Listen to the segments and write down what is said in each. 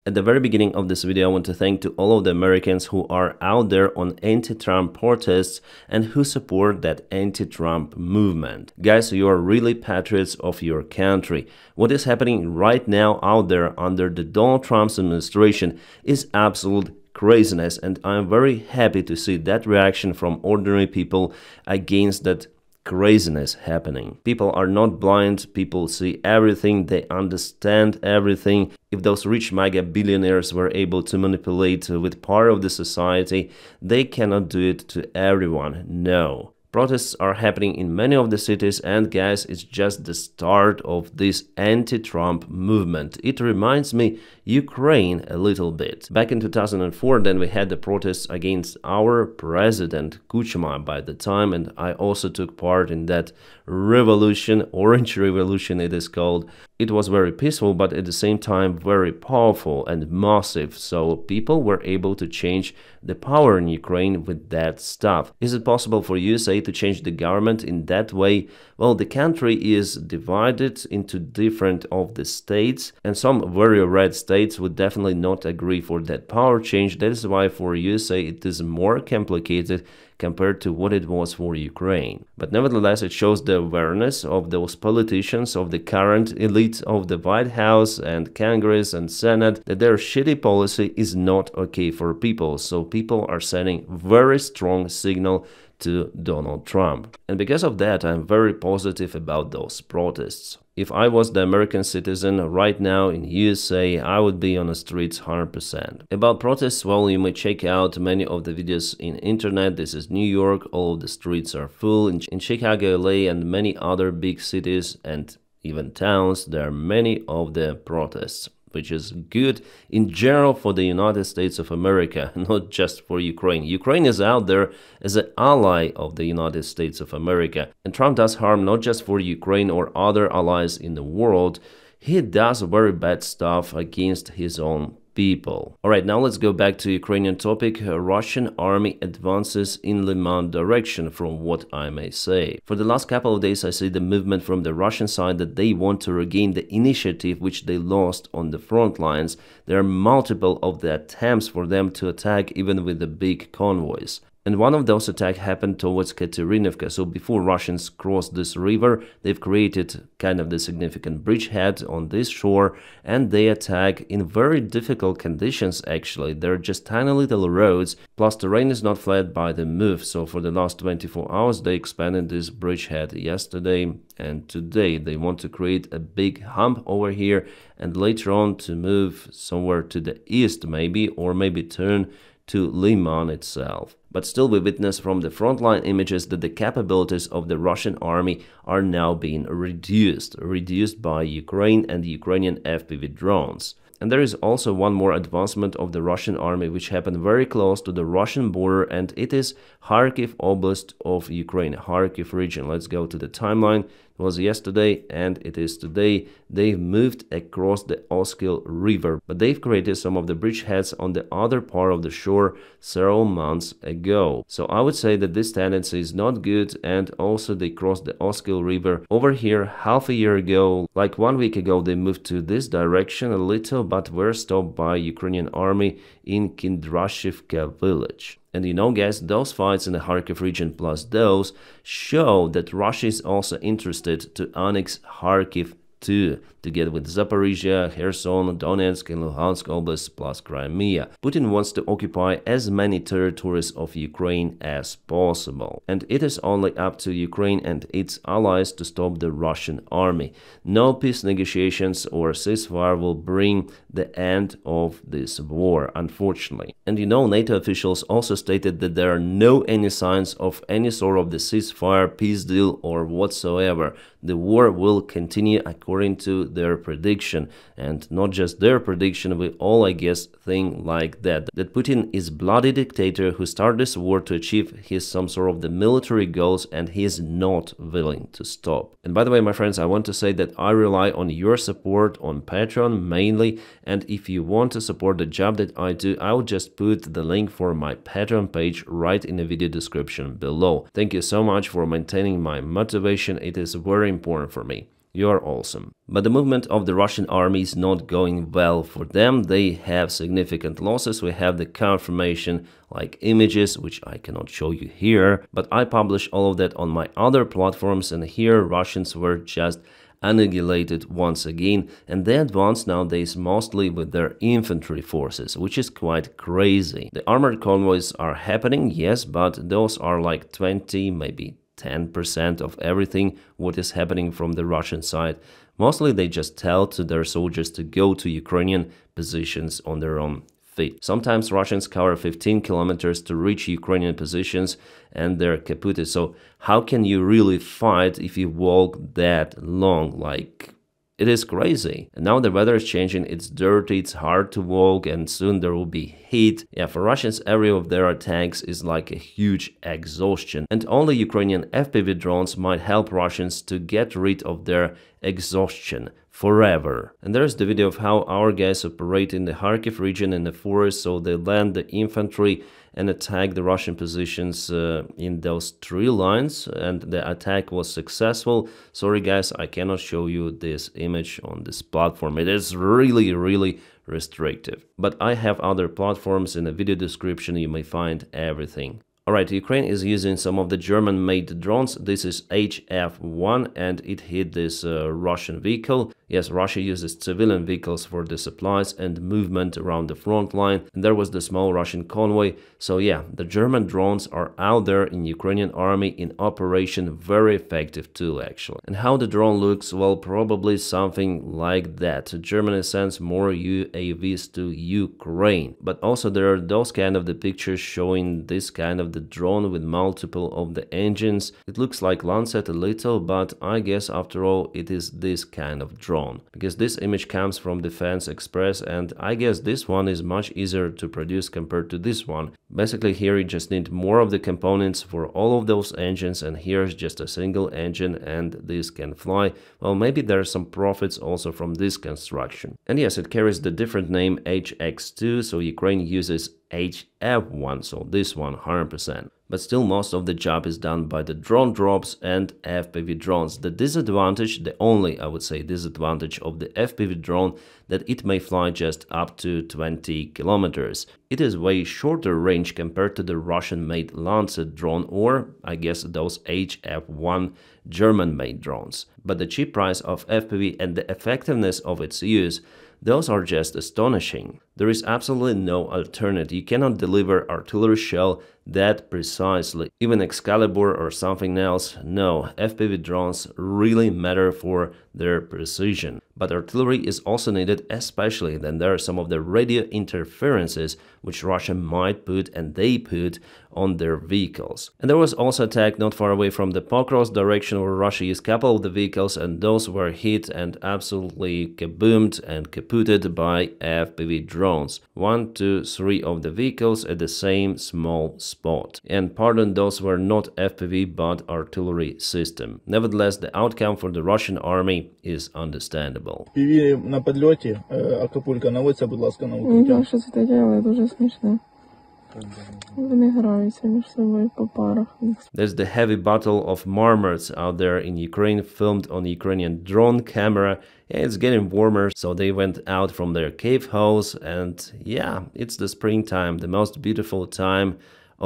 At the very beginning of this video, I want to thank to all of the Americans who are out there on anti-Trump protests and who support that anti-Trump movement. Guys, you are really patriots of your country. What is happening right now out there under the Donald Trump's administration is absolute craziness, and I'm very happy to see that reaction from ordinary people against that craziness happening. People are not blind, people see everything, they understand everything. If those rich mega billionaires were able to manipulate with part of the society, they cannot do it to everyone, no. Protests are happening in many of the cities, and guys, it's just the start of this anti-Trump movement. It reminds me Ukraine a little bit. Back in 2004, then we had the protests against our president Kuchma by the time, and I also took part in that revolution, Orange Revolution it is called. It was very peaceful, but at the same time very powerful and massive, so people were able to change the power in Ukraine with that stuff. Is it possible for USA to change the government in that way? Well, the country is divided into different of the states, and some very red states would definitely not agree for that power change. That is why for USA it is more complicated compared to what it was for Ukraine. But nevertheless, it shows the awareness of those politicians, of the current elite of the White House and Congress and Senate, that their shitty policy is not okay for people. So people are sending very strong signal to Donald Trump. And because of that, I'm very positive about those protests. If I was the American citizen right now in USA, I would be on the streets 100%. About protests, well, you may check out many of the videos in internet. This is New York, all of the streets are full. In Chicago, LA, and many other big cities and even towns, there are many of the protests, which is good in general for the United States of America, not just for Ukraine. Ukraine is out there as an ally of the United States of America. And Trump does harm not just for Ukraine or other allies in the world, he does very bad stuff against his own people. Alright, now let's go back to Ukrainian topic. Russian army advances in Liman direction, from what I may say. For the last couple of days I see the movement from the Russian side that they want to regain the initiative which they lost on the front lines. There are multiple of the attempts for them to attack even with the big convoys. And one of those attacks happened towards Katerinivka. So before Russians crossed this river, they've created kind of the significant bridgehead on this shore, and they attack in very difficult conditions actually. They're just tiny little roads, plus terrain is not flat by the move. So for the last 24 hours they expanded this bridgehead yesterday, and today they want to create a big hump over here, and later on to move somewhere to the east maybe, or maybe turn to Liman itself. But still we witness from the frontline images that the capabilities of the Russian army are now being reduced by Ukraine and the Ukrainian FPV drones. And there is also one more advancement of the Russian army which happened very close to the Russian border, and it is Kharkiv Oblast of Ukraine, Kharkiv region. Let's go to the timeline. It was yesterday and it is today. They've moved across the Oskil River, but they've created some of the bridgeheads on the other part of the shore several months ago. So I would say that this tendency is not good, and also they crossed the Oskil River over here half a year ago. Like 1 week ago they moved to this direction a little, but were stopped by Ukrainian army in Kindrashivka village. And you know guys, those fights in the Kharkiv region plus those show that Russia is also interested to annex Kharkiv too, together with Zaporizhia, Kherson, Donetsk and Luhansk Oblast plus Crimea. Putin wants to occupy as many territories of Ukraine as possible. And it is only up to Ukraine and its allies to stop the Russian army. No peace negotiations or ceasefire will bring the end of this war, unfortunately. And you know, NATO officials also stated that there are no any signs of any sort of the ceasefire, peace deal or whatsoever. The war will continue according to their prediction, and not just their prediction, we all I guess think like that Putin is bloody dictator who started this war to achieve his some sort of the military goals, and he is not willing to stop. And by the way, my friends, I want to say that I rely on your support on Patreon mainly, and if you want to support the job that I do, I will just put the link for my Patreon page right in the video description below. Thank you so much for maintaining my motivation, it is very important for me. You're awesome. But the movement of the Russian army is not going well for them. They have significant losses. We have the confirmation like images, which I cannot show you here, but I publish all of that on my other platforms, and here Russians were just annihilated once again, and they advance nowadays mostly with their infantry forces, which is quite crazy. The armored convoys are happening, yes, but those are like 20, maybe 10% of everything what is happening from the Russian side. Mostly they just tell to their soldiers to go to Ukrainian positions on their own feet. Sometimes Russians cover 15 kilometers to reach Ukrainian positions and they're kaput. So how can you really fight if you walk that long? Like, it is crazy. And now the weather is changing, it's dirty, it's hard to walk, and soon there will be heat. Yeah, for Russians, area of their attacks is like a huge exhaustion. And only Ukrainian FPV drones might help Russians to get rid of their exhaustion forever. And there's the video of how our guys operate in the Kharkiv region in the forest, so they land the infantry and attack the Russian positions in those 3 lines, and the attack was successful. Sorry guys, I cannot show you this image on this platform. It is really restrictive. But I have other platforms. In the video description you may find everything. Alright, Ukraine is using some of the German-made drones. This is HF-1 and it hit this Russian vehicle. Yes, Russia uses civilian vehicles for the supplies and movement around the front line. And there was the small Russian convoy. So yeah, the German drones are out there in Ukrainian army in operation. Very effective tool actually. And how the drone looks? Well, probably something like that. Germany sends more UAVs to Ukraine. But also there are those kind of the pictures showing this kind of the drone with multiple of the engines. It looks like Lancet a little, but I guess after all it is this kind of drone. Because this image comes from Defense Express, and I guess this one is much easier to produce compared to this one. Basically here you just need more of the components for all of those engines, and here's just a single engine and this can fly. Well, maybe there are some profits also from this construction. And yes, it carries the different name HX2, so Ukraine uses HF1, so this one 100%. But still most of the job is done by the drone drops and FPV drones. The disadvantage, the only I would say disadvantage of the FPV drone, that it may fly just up to 20 kilometers. It is way shorter range compared to the Russian-made Lancet drone, or I guess those HF1 German-made drones. But the cheap price of FPV and the effectiveness of its use, those are just astonishing. There is absolutely no alternative. You cannot deliver artillery shell that precisely. Even Excalibur or something else, no. FPV drones really matter for their precision. But artillery is also needed, especially then there are some of the radio interferences which Russia might put and they put on their vehicles. And there was also attack not far away from the Pokros direction where Russia used a couple of the vehicles and those were hit and absolutely kaboomed and kaputted by FPV drones. 1, 2, 3 of the vehicles at the same small spot. And pardon, those were not FPV but artillery system. Nevertheless, the outcome for the Russian army is understandable. FPV на подльоті, Акапулько, наводься, будь ласка, на укриття. Що це таке, дуже смішно. Вони граються між собою по парах. There's the heavy battle of marmots out there in Ukraine, filmed on Ukrainian drone camera. Yeah, it's getting warmer, so they went out from their cave holes, and yeah, it's the springtime, the most beautiful time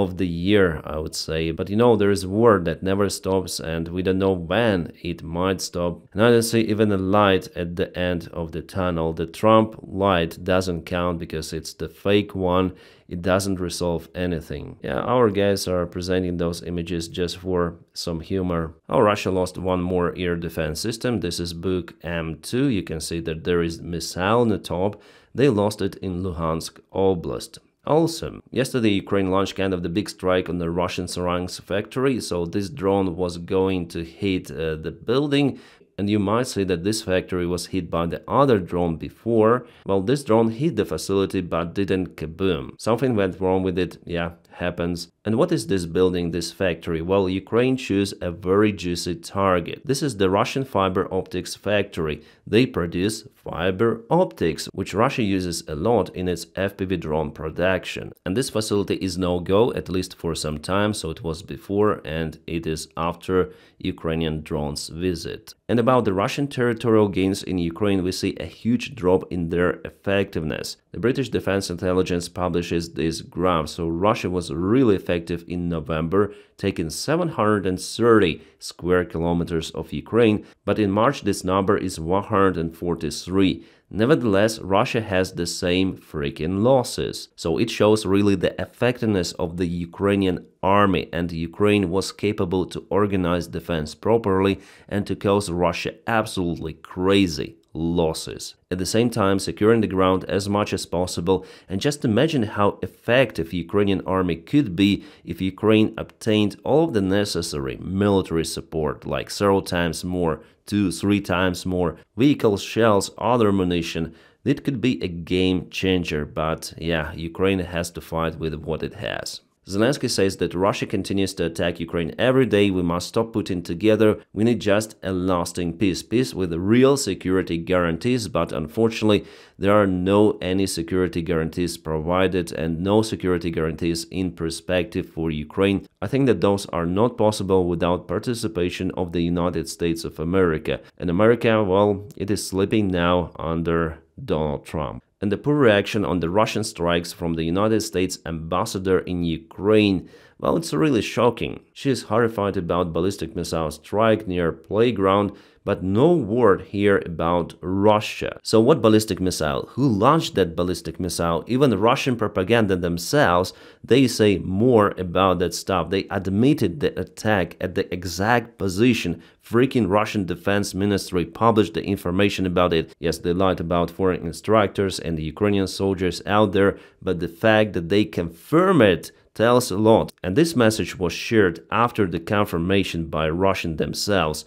of the year, I would say. But you know, there is war that never stops and we don't know when it might stop. And I don't see even a light at the end of the tunnel. The Trump light doesn't count because it's the fake one. It doesn't resolve anything. Yeah, our guys are presenting those images just for some humor. Oh, Russia lost one more air defense system. This is Buk M2. You can see that there is missile on the top. They lost it in Luhansk Oblast. Awesome. Yesterday, Ukraine launched kind of the big strike on the Russian Saransk factory, so this drone was going to hit the building. And you might say that this factory was hit by the other drone before. Well, this drone hit the facility but didn't kaboom. Something went wrong with it. Yeah, happens. And what is this building, this factory? Well, Ukraine chose a very juicy target. This is the Russian fiber optics factory. They produce fiber optics, which Russia uses a lot in its FPV drone production. And this facility is no-go, at least for some time, so it was before and it is after Ukrainian drones visit. And about the Russian territorial gains in Ukraine, we see a huge drop in their effectiveness. The British Defense Intelligence publishes this graph, so Russia was really effective in November, taking 730 square kilometers of Ukraine, but in March this number is 143. Nevertheless, Russia has the same freaking losses. So it shows really the effectiveness of the Ukrainian army, and Ukraine was capable to organize defense properly and to cause Russia absolutely crazy losses. At the same time, securing the ground as much as possible, and just imagine how effective Ukrainian army could be if Ukraine obtained all of the necessary military support, like several times more, 2-3 times more, vehicles, shells, other ammunition. It could be a game changer, but yeah, Ukraine has to fight with what it has. Zelensky says that Russia continues to attack Ukraine every day. We must stop Putin together. We need just a lasting peace. Peace with real security guarantees, but unfortunately, there are no any security guarantees provided and no security guarantees in perspective for Ukraine. I think that those are not possible without participation of the United States of America. And America, well, it is slipping now under Donald Trump. And the poor reaction on the Russian strikes from the United States ambassador in Ukraine, well, it's really shocking. She is horrified about ballistic missile strike near playground, but no word here about Russia. So what ballistic missile? Who launched that ballistic missile? Even the Russian propaganda themselves, they say more about that stuff. They admitted the attack at the exact position. Freaking Russian Defense Ministry published the information about it. Yes, they lied about foreign instructors and the Ukrainian soldiers out there, but the fact that they confirm it tells a lot. And this message was shared after the confirmation by Russian themselves.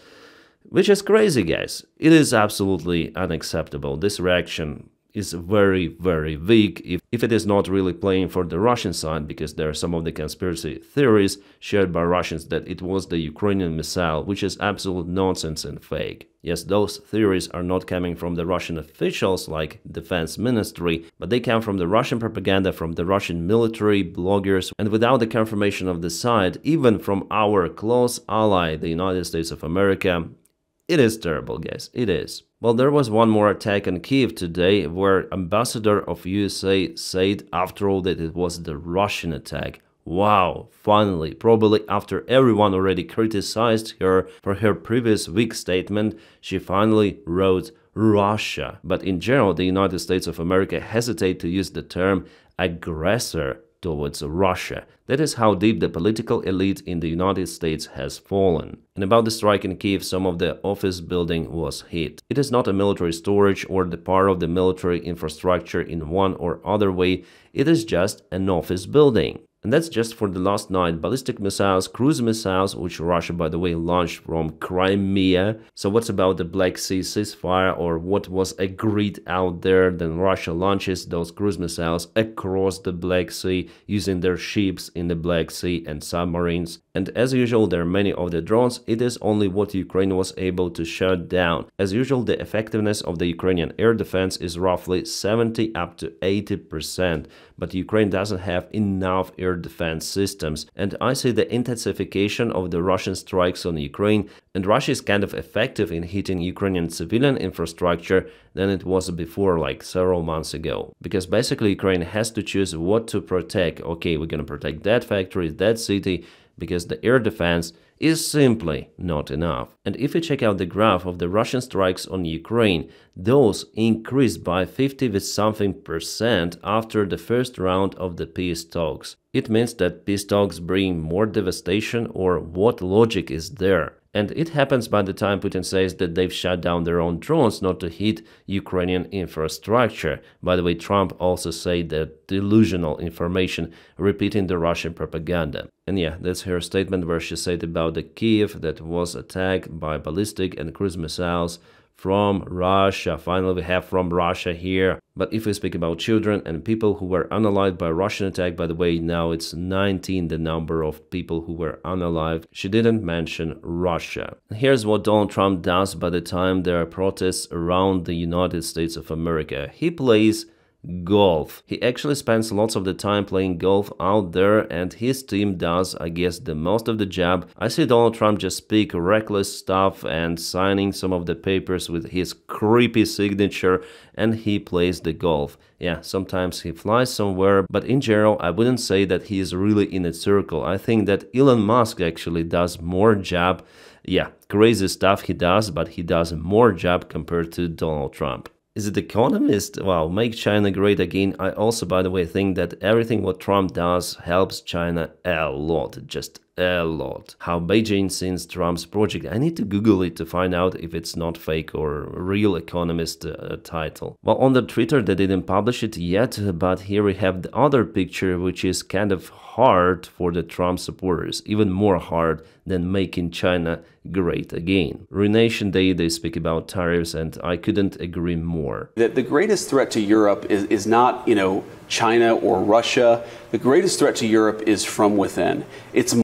Which is crazy, guys. It is absolutely unacceptable. This reaction is very, very weak if it is not really playing for the Russian side, because there are some of the conspiracy theories shared by Russians that it was the Ukrainian missile, which is absolute nonsense and fake. Yes, those theories are not coming from the Russian officials like Defense Ministry, but they come from the Russian propaganda, from the Russian military bloggers, and without the confirmation of the side, even from our close ally, the United States of America. It is terrible, guys, it is. Well, there was one more attack on Kyiv today, where ambassador of USA said after all that it was the Russian attack. Wow, finally, probably after everyone already criticized her for her previous weak statement, she finally wrote Russia. But in general, the United States of America hesitate to use the term aggressor towards Russia. That is how deep the political elite in the United States has fallen. And about the strike in Kyiv, some of the office building was hit. It is not a military storage or the part of the military infrastructure in one or other way. It is just an office building. And that's just for the last night. Ballistic missiles, cruise missiles, which Russia, by the way, launched from Crimea. So what's about the Black Sea ceasefire, or what was agreed out there? Then Russia launches those cruise missiles across the Black Sea using their ships in the Black Sea and submarines. And as usual, there are many of the drones. It is only what Ukraine was able to shut down. As usual, the effectiveness of the Ukrainian air defense is roughly 70 up to 80%. But Ukraine doesn't have enough air defense systems. And I see the intensification of the Russian strikes on Ukraine, and Russia is kind of effective in hitting Ukrainian civilian infrastructure than it was before, like several months ago. Because basically Ukraine has to choose what to protect. Okay, we're gonna protect that factory, that city, because the air defense is simply not enough. And if you check out the graph of the Russian strikes on Ukraine, those increased by 50 with something% after the first round of the peace talks. It means that peace talks bring more devastation, or what logic is there? And it happens by the time Putin says that they've shut down their own drones not to hit Ukrainian infrastructure. By the way, Trump also said that delusional information, repeating the Russian propaganda. And yeah, that's her statement where she said about the Kyiv that was attacked by ballistic and cruise missiles from Russia. Finally, we have from Russia here. But if we speak about children and people who were unalived by Russian attack, by the way, now it's 19, the number of people who were unalived. She didn't mention Russia. Here's what Donald Trump does by the time there are protests around the United States of America. He plays golf. He actually spends lots of the time playing golf out there, and his team does, I guess, the most of the job. I see Donald Trump just speak reckless stuff and signing some of the papers with his creepy signature, and he plays the golf. Yeah, sometimes he flies somewhere, but in general, I wouldn't say that he is really in a circle. I think that Elon Musk actually does more job. Yeah, crazy stuff he does, but he does more job compared to Donald Trump. Is it Economist? Wow, make China great again. I also, by the way, think that everything what Trump does helps China a lot, just a lot. How Beijing sees Trump's project. I need to Google it to find out if it's not fake or real Economist title. Well, on the Twitter, they didn't publish it yet, but here we have the other picture, which is kind of hard for the Trump supporters, even more hard than making China great again. Renation Day, they speak about tariffs, and I couldn't agree more. The greatest threat to Europe is not, China or Russia. The greatest threat to Europe is from within. It's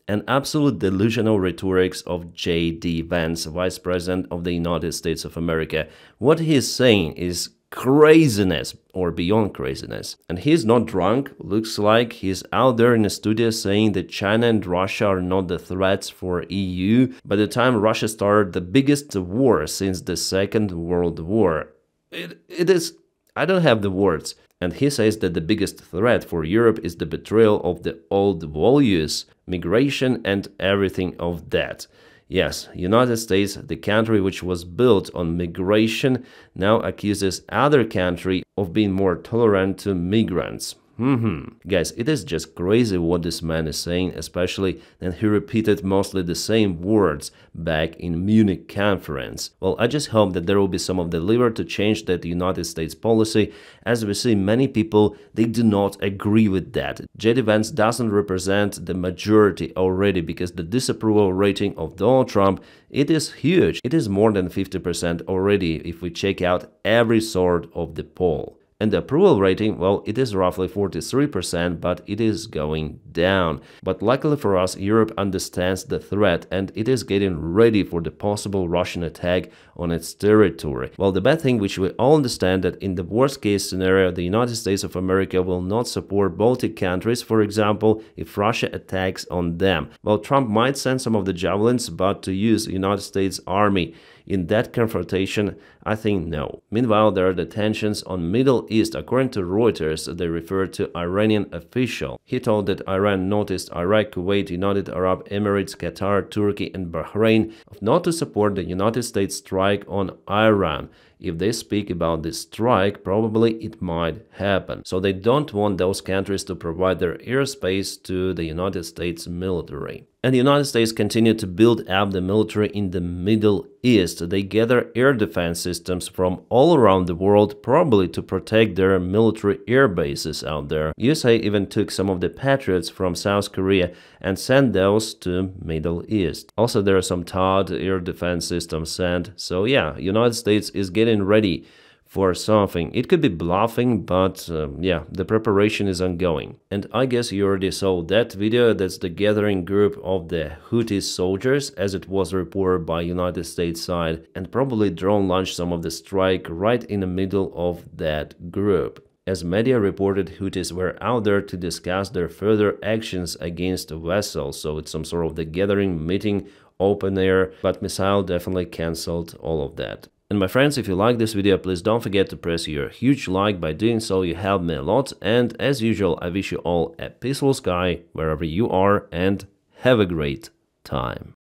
an absolute delusional rhetoric of J.D. Vance, Vice President of the United States of America. What he's saying is craziness or beyond craziness. And he's not drunk. Looks like he's out there in the studio saying that China and Russia are not the threats for EU. By the time Russia started the biggest war since the Second World War. It is... I don't have the words. And he says that the biggest threat for Europe is the betrayal of the old values, migration and everything of that. Yes, United States, the country which was built on migration, now accuses other country of being more tolerant to migrants. Guys, it is just crazy what this man is saying, especially that he repeated mostly the same words back in Munich conference. Well, I just hope that there will be some of the lever to change that United States policy. As we see, many people, they do not agree with that. J.D. Vance doesn't represent the majority already, because the disapproval rating of Donald Trump, it is huge. It is more than 50% already if we check out every sort of the poll. And the approval rating, well, it is roughly 43%, but it is going down. But luckily for us, Europe understands the threat and it is getting ready for the possible Russian attack on its territory. Well, the bad thing, which we all understand, that in the worst case scenario, the United States of America will not support Baltic countries, for example, if Russia attacks on them. Well, Trump might send some of the javelins, but to use United States Army in that confrontation, I think no. Meanwhile, there are the tensions on Middle East. According to Reuters, they refer to Iranian official. He told that Iran noticed Iraq, Kuwait, United Arab Emirates, Qatar, Turkey and Bahrain not to support the United States strike on Iran. If they speak about this strike, probably it might happen. So they don't want those countries to provide their airspace to the United States military. And the United States continue to build up the military in the Middle East. They gather air defense systems from all around the world, probably to protect their military air bases out there. USA even took some of the Patriots from South Korea and sent those to Middle East. Also, there are some THAAD air defense systems sent. So yeah, United States is getting ready for something. It could be bluffing, but yeah, the preparation is ongoing. And I guess you already saw that video. That's the gathering group of the Houthi soldiers, as it was reported by United States side, and probably drone launched some of the strike right in the middle of that group. As media reported, Houthis were out there to discuss their further actions against vessels, so it's some sort of the gathering meeting, open air, but missile definitely cancelled all of that. And my friends, if you like this video, please don't forget to press your huge like. By doing so, you help me a lot. And as usual, I wish you all a peaceful sky wherever you are, and have a great time.